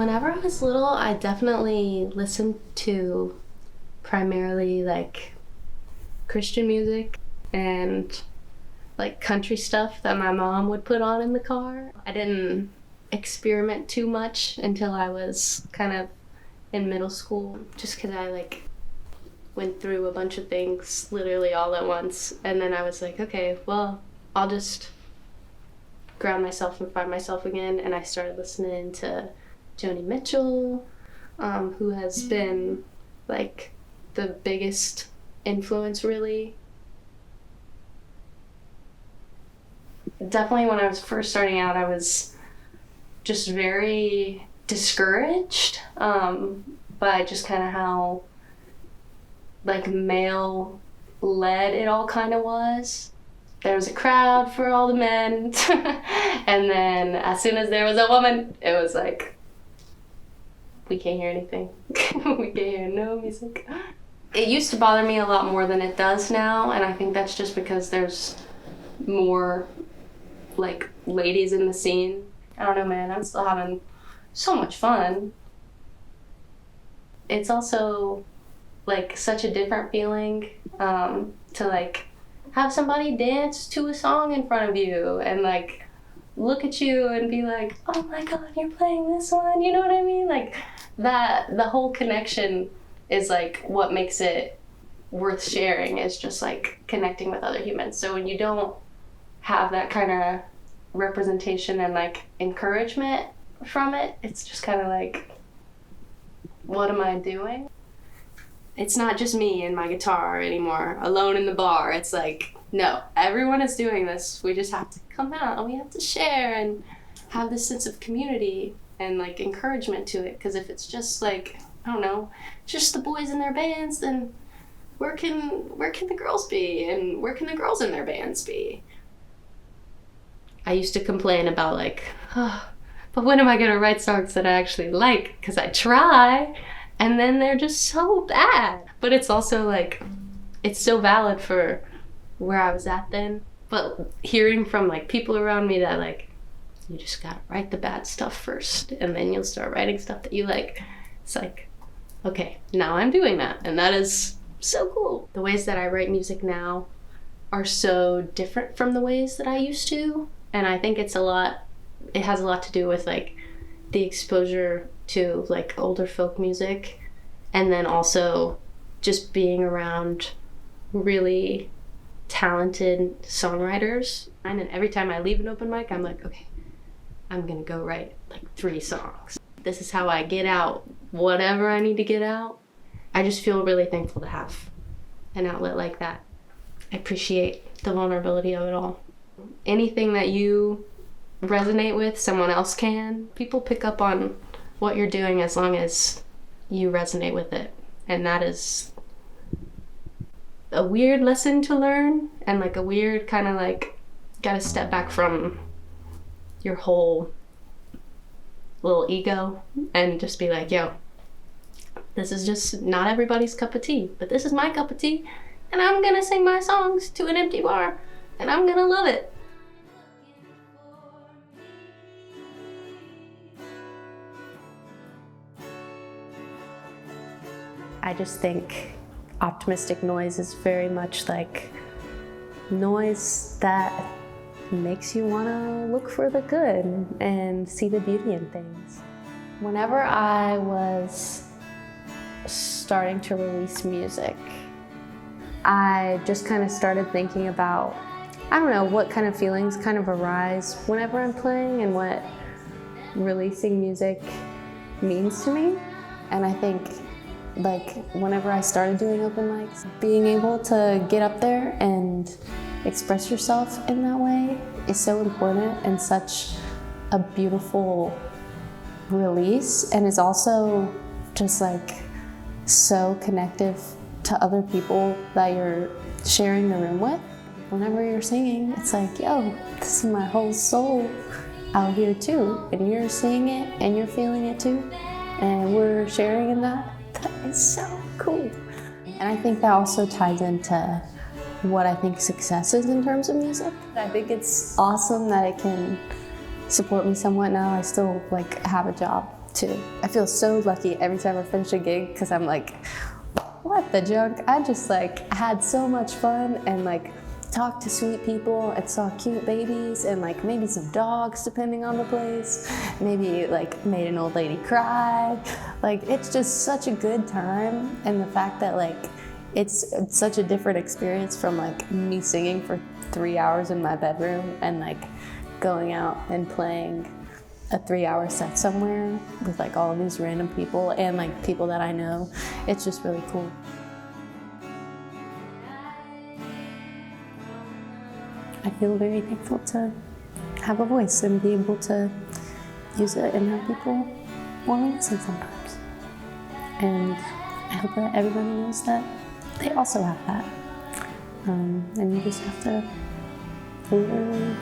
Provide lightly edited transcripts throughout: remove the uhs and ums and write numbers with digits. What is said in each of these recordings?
Whenever I was little, I definitely listened to primarily like Christian music and like country stuff that my mom would put on in the car. I didn't experiment too much until I was kind of in middle school, just because I like went through a bunch of things literally all at once, and then I was like, okay, well, I'll just ground myself and find myself again, and I started listening to Joni Mitchell, who has been like the biggest influence really. Definitely when I was first starting out, I was just very discouraged by just kind of how like male led it all kind of was. There was a crowd for all the men and then as soon as there was a woman, it was like, we can't hear anything. We can't hear no music. It used to bother me a lot more than it does now, and I think that's just because there's more like ladies in the scene. I don't know, man, I'm still having so much fun. It's also like such a different feeling to like have somebody dance to a song in front of you and like look at you and be like, oh my god, you're playing this one, you know what I mean? Like that, the whole connection is like what makes it worth sharing, is just like connecting with other humans. So when you don't have that kind of representation and like encouragement from it, it's just kind of like, what am I doing? It's not just me and my guitar anymore, alone in the bar. It's like, no, everyone is doing this. We just have to come out and we have to share and have this sense of community and like encouragement to it. Because if it's just like, I don't know, just the boys in their bands, then where can the girls be, and where can the girls in their bands be? I used to complain about like, oh, but when am I gonna write songs that I actually like? Because I try, and then they're just so bad. But it's also like, it's still valid for where I was at then. But hearing from like people around me that like, you just gotta write the bad stuff first, and then you'll start writing stuff that you like. It's like, okay, now I'm doing that, and that is so cool. The ways that I write music now are so different from the ways that I used to, and I think it has a lot to do with like the exposure to like older folk music, and then also just being around really talented songwriters. And every time I leave an open mic, I'm like, okay, I'm gonna go write like 3 songs. This is how I get out whatever I need to get out. I just feel really thankful to have an outlet like that. I appreciate the vulnerability of it all. Anything that you resonate with, someone else can. People pick up on what you're doing as long as you resonate with it. And that is a weird lesson to learn, and like a weird kind of like, gotta step back from your whole little ego and just be like, yo, this is just not everybody's cup of tea, but this is my cup of tea, and I'm gonna sing my songs to an empty bar, and I'm gonna love it. I just think optimistic noise is very much like noise that makes you want to look for the good and see the beauty in things. Whenever I was starting to release music, I just kind of started thinking about, I don't know, what kind of feelings kind of arise whenever I'm playing and what releasing music means to me. And I think like whenever I started doing open mics, being able to get up there and express yourself in that way is so important and such a beautiful release, and is also just like so connective to other people that you're sharing the room with. Whenever you're singing, it's like, yo, this is my whole soul out here too, and you're singing it and you're feeling it too, and we're sharing in that. That is so cool. And I think that also ties into what I think success is in terms of music. I think it's awesome that it can support me somewhat now. I still like have a job too. I feel so lucky every time I finish a gig because I'm like, what the junk? I just like had so much fun and like talked to sweet people and saw cute babies and like maybe some dogs depending on the place. Maybe like made an old lady cry. Like it's just such a good time, and the fact that like it's such a different experience from like me singing for 3 hours in my bedroom and like going out and playing a 3-hour set somewhere with like all of these random people and like people that I know. It's just really cool. I feel very thankful to have a voice and be able to use it and have people want to listen sometimes. And I hope that everybody knows that they also have that. And you just have to literally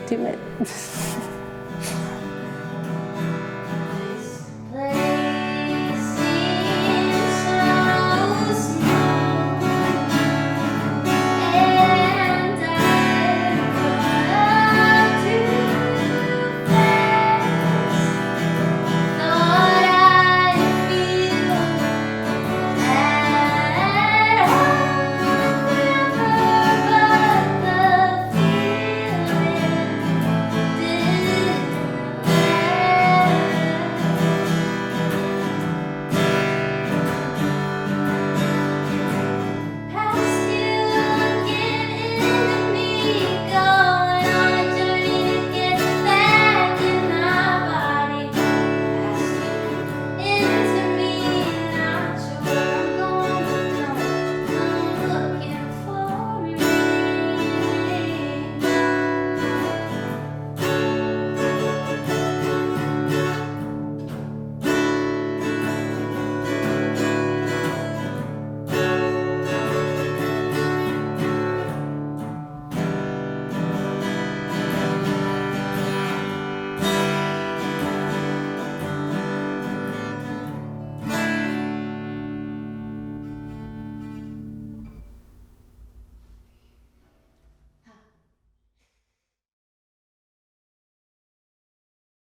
do it.